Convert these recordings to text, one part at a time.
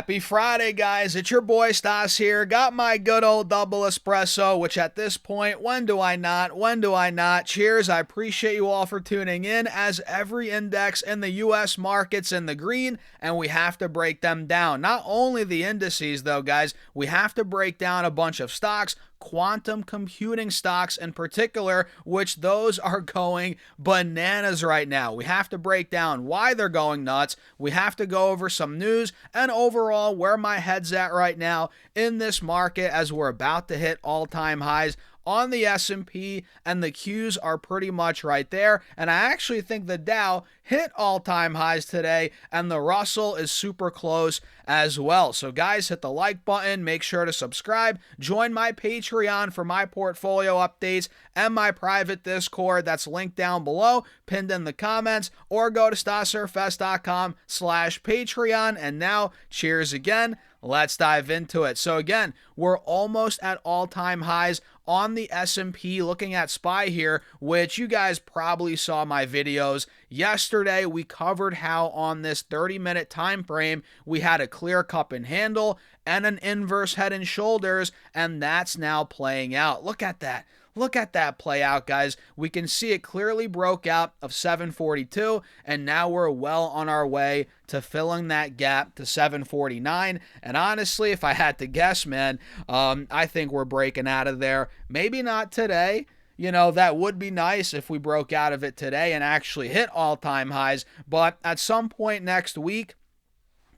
Happy Friday, guys. It's your boy Stas here. Got my good old double espresso, which at this point, when do I not? When do I not? Cheers. I appreciate you all for tuning in, as every index in the U.S. market's in the green, and we have to break them down. Not only the indices, though, guys, we have to break down a bunch of stocks, quantum computing stocks in particular, which those are going bananas right now. We have to break down why they're going nuts. We have to go over some news and overall where my head's at right now in this market, as we're about to hit all-time highs on the S&P, and the Qs are pretty much right there. And I actually think the Dow hit all-time highs today, and the Russell is super close as well. So guys, hit the like button, make sure to subscribe, join my Patreon for my portfolio updates and my private Discord that's linked down below, pinned in the comments, or go to stassurfest.com/Patreon. And now, cheers again. Let's dive into it. So again, we're almost at all-time highs on the S&P. Looking at SPY here, which you guys probably saw my videos yesterday. We covered how on this 30-minute time frame we had a clear cup and handle and an inverse head and shoulders, and that's now playing out. Look at that. Look at that play out, guys. We can see it clearly broke out of 742, and now we're well on our way to filling that gap to 749. And honestly, if I had to guess, man, I think we're breaking out of there. Maybe not today. You know, that would be nice if we broke out of it today and actually hit all-time highs. But at some point next week,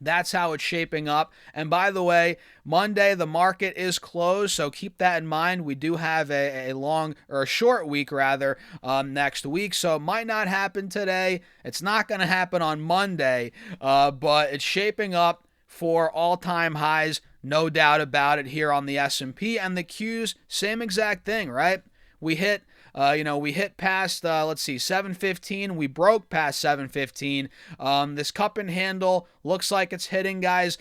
that's how it's shaping up. And by the way, Monday, the market is closed, so keep that in mind. We do have a long, or a short week rather, next week, so it might not happen today. It's not going to happen on Monday, but it's shaping up for all-time highs, no doubt about it, here on the S&P. And the Qs, same exact thing, right? We hit past, let's see, 715. We broke past 715. This cup and handle looks like it's hitting, guys.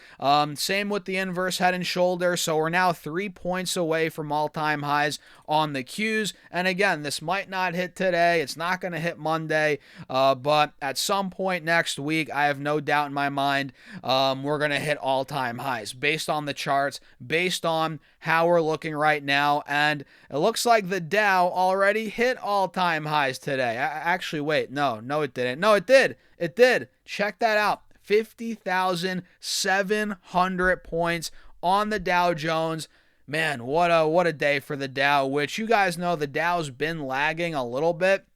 Same with the inverse head and shoulder. So we're now 3 points away from all-time highs on the Qs. And again, this might not hit today. It's not going to hit Monday. But at some point next week, I have no doubt in my mind, we're going to hit all-time highs based on the charts, based on how we're looking right now. And it looks like the Dow already hit all-time highs today. Actually, wait, no, it didn't. No, it did. It did. Check that out. 50,700 points on the Dow Jones. Man, what a day for the Dow, which you guys know the Dow's been lagging a little bit.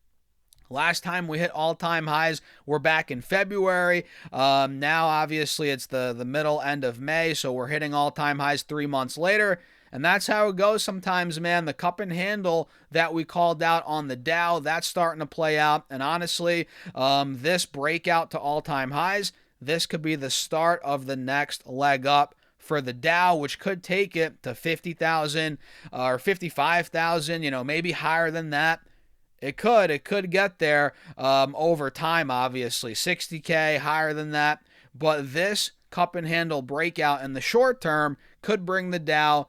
Last time we hit all-time highs, we're back in February. Now, obviously, it's the middle end of May, so we're hitting all-time highs 3 months later. And that's how it goes sometimes, man. The cup and handle that we called out on the Dow, that's starting to play out. And honestly, this breakout to all-time highs, this could be the start of the next leg up for the Dow, which could take it to 50,000 or 55,000, maybe higher than that. It could get there over time, obviously. 60K, higher than that. But this cup and handle breakout in the short term could bring the Dow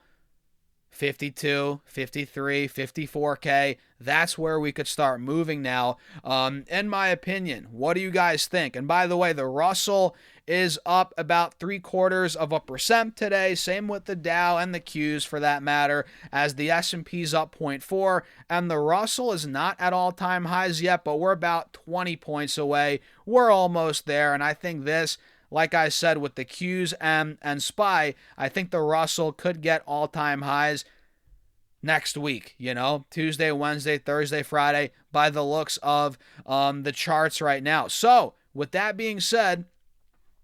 52, 53, 54K. That's where we could start moving now, in my opinion. What do you guys think? And by the way, the Russell is up about 0.75% today. Same with the Dow and the Qs for that matter, as the S&P's up 0.4, and the Russell is not at all-time highs yet, but we're about 20 points away. We're almost there, and I think this, like I said, with the Qs and SPY, I think the Russell could get all-time highs next week, Tuesday, Wednesday, Thursday, Friday, by the looks of the charts right now. So, with that being said,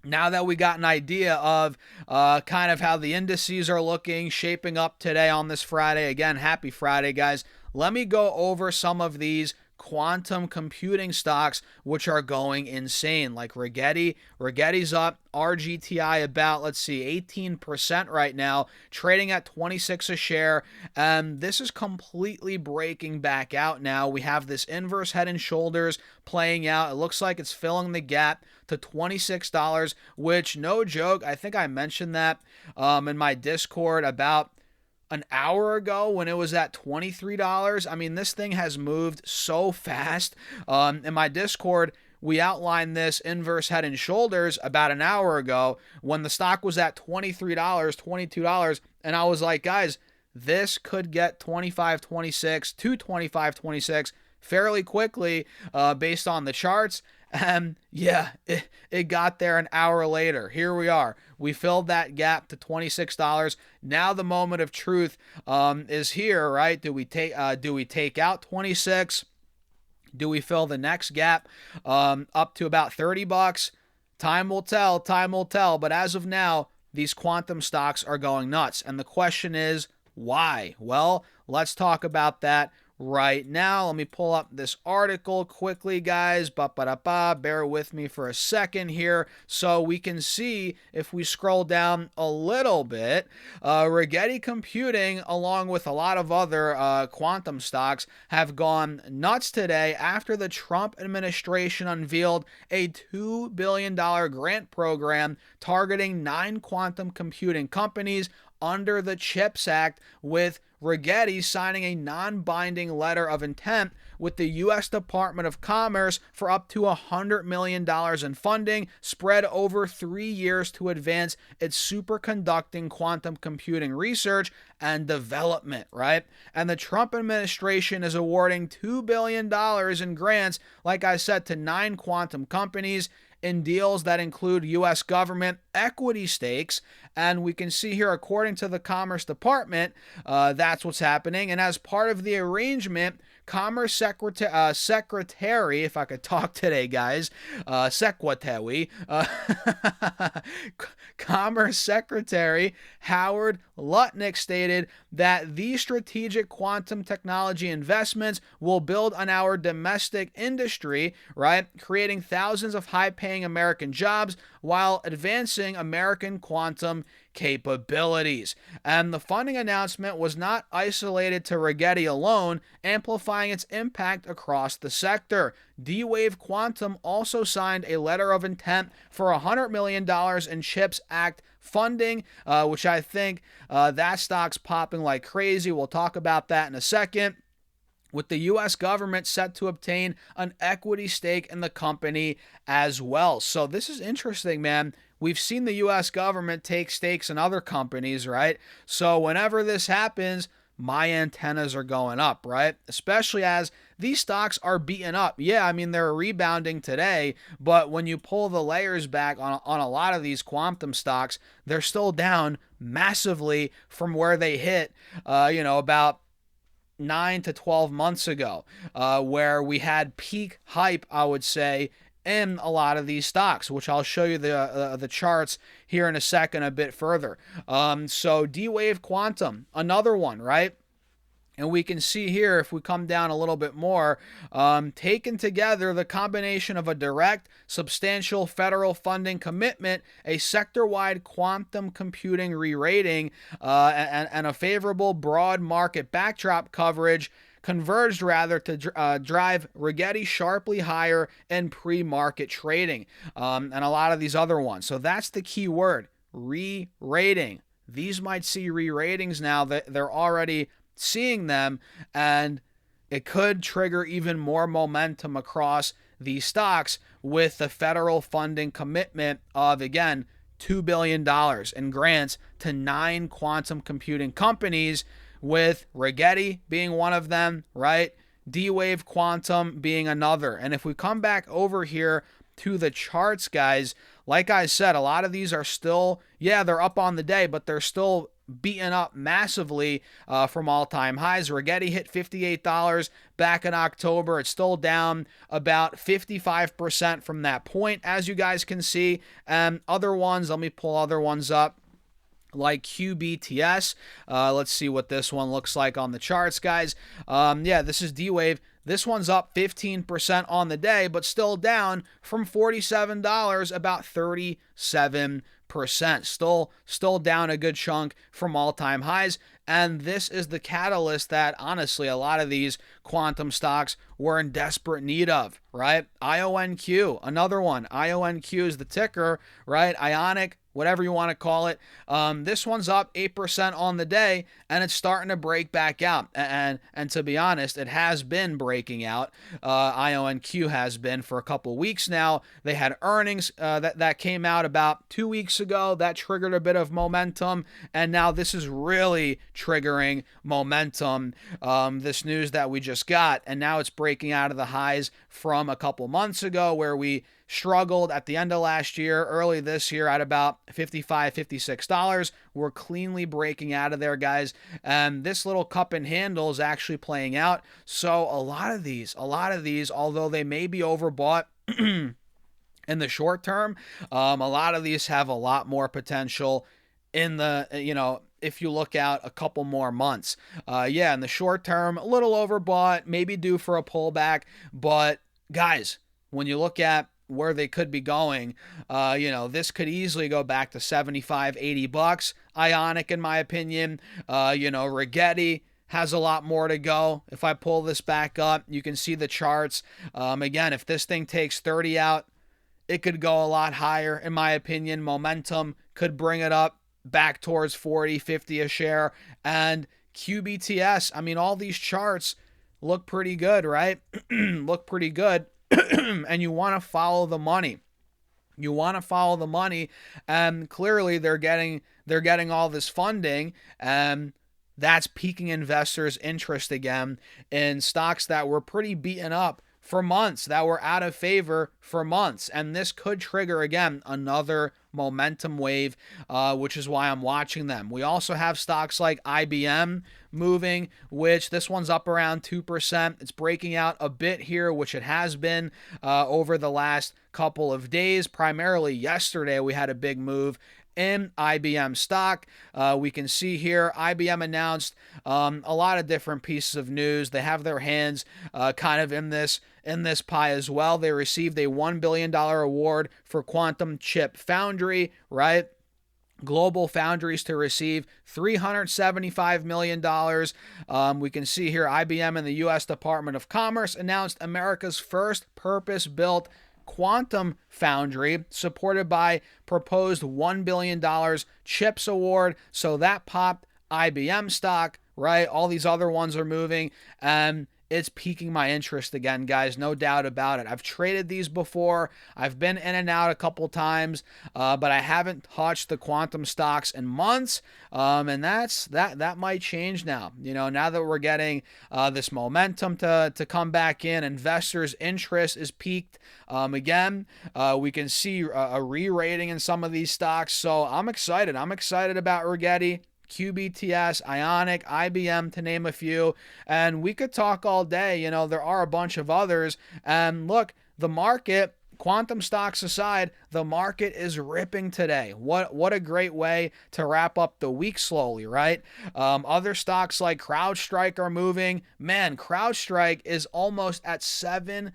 now that we got an idea of kind of how the indices are looking, shaping up today on this Friday, again, happy Friday, guys, let me go over some of these quantum computing stocks which are going insane, like Rigetti. Rigetti's up, RGTI about, let's see, 18% right now, trading at 26 a share. This is completely breaking back out now. We have this inverse head and shoulders playing out. It looks like it's filling the gap to $26, which, no joke, I think I mentioned that in my Discord about an hour ago when it was at $23. I mean, this thing has moved so fast. In my Discord, we outlined this inverse head and shoulders about an hour ago when the stock was at $23, $22, and I was like, guys, this could get 25, 26 to 25, 26 fairly quickly based on the charts. And yeah, it got there an hour later. Here we are. We filled that gap to $26. Now the moment of truth is here, right? Do we take out 26? Do we fill the next gap up to about $30? Time will tell. Time will tell. But as of now, these quantum stocks are going nuts. And the question is, why? Well, let's talk about that right now. Let me pull up this article quickly, guys. Bear with me for a second here so we can see, if we scroll down a little bit, Rigetti Computing, along with a lot of other quantum stocks, have gone nuts today after the Trump administration unveiled a $2 billion grant program targeting 9 quantum computing companies under the CHIPS Act, with Rigetti signing a non-binding letter of intent with the U.S. Department of Commerce for up to $100 million in funding spread over 3 years to advance its superconducting quantum computing research and development, right? And the Trump administration is awarding $2 billion in grants, like I said, to 9 quantum companies in deals that include U.S. government equity stakes. And we can see here, according to the Commerce Department, that's what's happening. And as part of the arrangement, Commerce Secretary, if I could talk today, guys, Secretary, Commerce Secretary Howard Lutnick stated that these strategic quantum technology investments will build on our domestic industry, right, creating thousands of high-paying American jobs while advancing American quantum capabilities. And the funding announcement was not isolated to Rigetti alone, amplifying its impact across the sector. D-Wave Quantum also signed a letter of intent for $100 million in CHIPS Act funding, which I think that stock's popping like crazy. We'll talk about that in a second, with the U.S. government set to obtain an equity stake in the company as well. So this is interesting, man. We've seen the U.S. government take stakes in other companies, right? So whenever this happens, my antennas are going up, right? Especially as these stocks are beaten up. Yeah, I mean, they're rebounding today, but when you pull the layers back on a lot of these quantum stocks, they're still down massively from where they hit, about 9 to 12 months ago, where we had peak hype, I would say, in a lot of these stocks, which I'll show you the charts here in a second a bit further. So D-Wave Quantum, another one, right? And we can see here, if we come down a little bit more, taken together, the combination of a direct, substantial federal funding commitment, a sector-wide quantum computing re-rating, and a favorable broad market backdrop coverage converged rather to drive Rigetti sharply higher in pre-market trading, and a lot of these other ones. So that's the key word, re-rating. These might see re-ratings now that they're already seeing them, and it could trigger even more momentum across these stocks with the federal funding commitment of, again, $2 billion in grants to 9 quantum computing companies, with Rigetti being one of them, right? D-Wave Quantum being another. And if we come back over here to the charts, guys, like I said, a lot of these are still, they're up on the day, but they're still beaten up massively from all-time highs. Rigetti hit $58 back in October. It's still down about 55% from that point, as you guys can see. And other ones, let me pull other ones up, like QBTS. Let's see what this one looks like on the charts, guys. This is D-Wave. This one's up 15% on the day, but still down from $47, about 37%. Still down a good chunk from all-time highs. And this is the catalyst that, honestly, a lot of these quantum stocks were in desperate need of, right? IONQ, another one. IONQ is the ticker, right? Ionic whatever you want to call it. This one's up 8% on the day, and it's starting to break back out. And to be honest, it has been breaking out. IONQ has been for a couple weeks now. They had earnings that came out about 2 weeks ago. That triggered a bit of momentum, and now this is really triggering momentum. This news that we just got, and now it's breaking out of the highs from a couple months ago where we struggled at the end of last year, early this year at about $55, $56. We're cleanly breaking out of there, guys. And this little cup and handle is actually playing out. So a lot of these, although they may be overbought in the short term, a lot of these have a lot more potential in the, if you look out a couple more months. In the short term, a little overbought, maybe due for a pullback. But guys, when you look at where they could be going, this could easily go back to $75, $80. Ionic, in my opinion. Rigetti has a lot more to go. If I pull this back up, you can see the charts. Again, if this thing takes 30 out, it could go a lot higher, in my opinion. Momentum could bring it up back towards 40, 50 a share. And QBTS, I mean, all these charts look pretty good, right? Look pretty good. And you want to follow the money. And clearly they're getting all this funding, and that's piquing investors' interest again in stocks that were pretty beaten up for months, that were out of favor for months. And this could trigger, again, another momentum wave, which is why I'm watching them. We also have stocks like IBM moving, which this one's up around 2%. It's breaking out a bit here, which it has been over the last couple of days. Primarily yesterday, we had a big move in IBM stock. We can see here IBM announced a lot of different pieces of news. They have their hands kind of in this pie as well. They received a $1 billion award for quantum chip foundry, right? Global Foundries to receive $375 million. We can see here IBM and the U.S. Department of Commerce announced America's first purpose-built quantum foundry, supported by proposed $1 billion CHIPS award. So that popped IBM stock, right? All these other ones are moving, and it's piquing my interest again, guys. No doubt about it. I've traded these before. I've been in and out a couple times, but I haven't touched the quantum stocks in months, and that might change now. Now that we're getting this momentum to come back in, investors' interest is peaked again. We can see a re-rating in some of these stocks, so I'm excited. I'm excited about Rigetti, QBTS, Ionic, IBM, to name a few. And we could talk all day. There are a bunch of others. And look, the market, quantum stocks aside, the market is ripping today. What a great way to wrap up the week slowly, right? Other stocks like CrowdStrike are moving. Man, CrowdStrike is almost at $700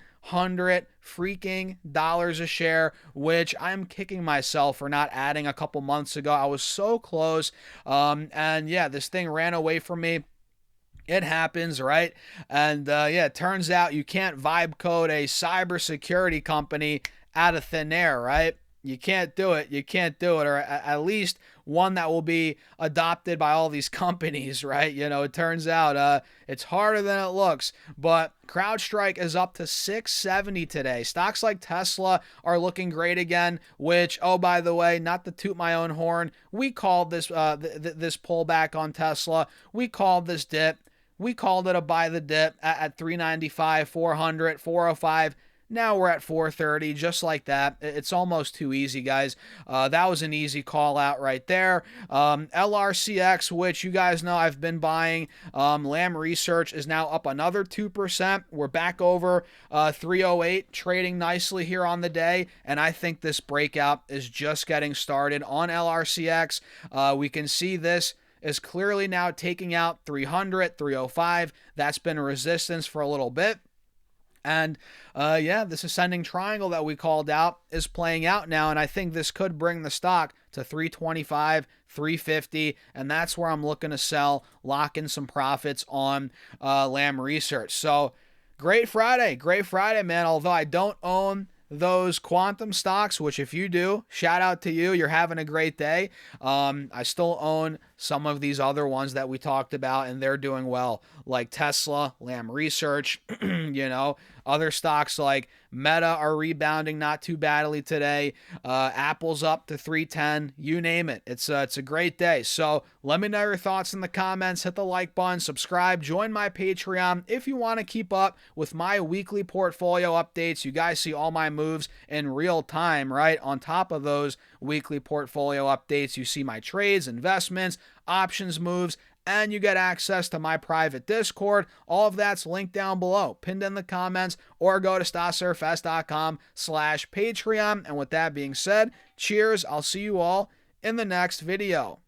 freaking dollars a share, which I'm kicking myself for not adding a couple months ago. I was so close. This thing ran away from me. It happens, right? And it turns out you can't vibe code a cybersecurity company out of thin air, right? You can't do it. Or at least one that will be adopted by all these companies, right? It turns out it's harder than it looks. But CrowdStrike is up to $670 today. Stocks like Tesla are looking great again, which, oh, by the way, not to toot my own horn, we called this this pullback on Tesla. We called this dip. We called it a buy the dip at 395, 400, 405. Now we're at 430, just like that. It's almost too easy, guys. That was an easy call out right there. LRCX, which you guys know I've been buying. Lam Research is now up another 2%. We're back over 308, trading nicely here on the day. And I think this breakout is just getting started on LRCX. We can see this is clearly now taking out 300, 305. That's been resistance for a little bit. And this ascending triangle that we called out is playing out now, and I think this could bring the stock to 325, 350, and that's where I'm looking to sell, lock in some profits on Lam Research. So great Friday, man. Although I don't own those quantum stocks, which if you do, shout out to you. You're having a great day. I still own some of these other ones that we talked about, and they're doing well, like Tesla, Lam Research, other stocks like Meta are rebounding not too badly today. Apple's up to 310. You name it. It's a great day. So let me know your thoughts in the comments. Hit the like button, subscribe, join my Patreon if you want to keep up with my weekly portfolio updates. You guys see all my moves in real time, right? On top of those weekly portfolio updates, you see my trades, investments, options moves, and you get access to my private Discord. All of that's linked down below, pinned in the comments, or go to stasurfs.com/Patreon. And with that being said, cheers. I'll see you all in the next video.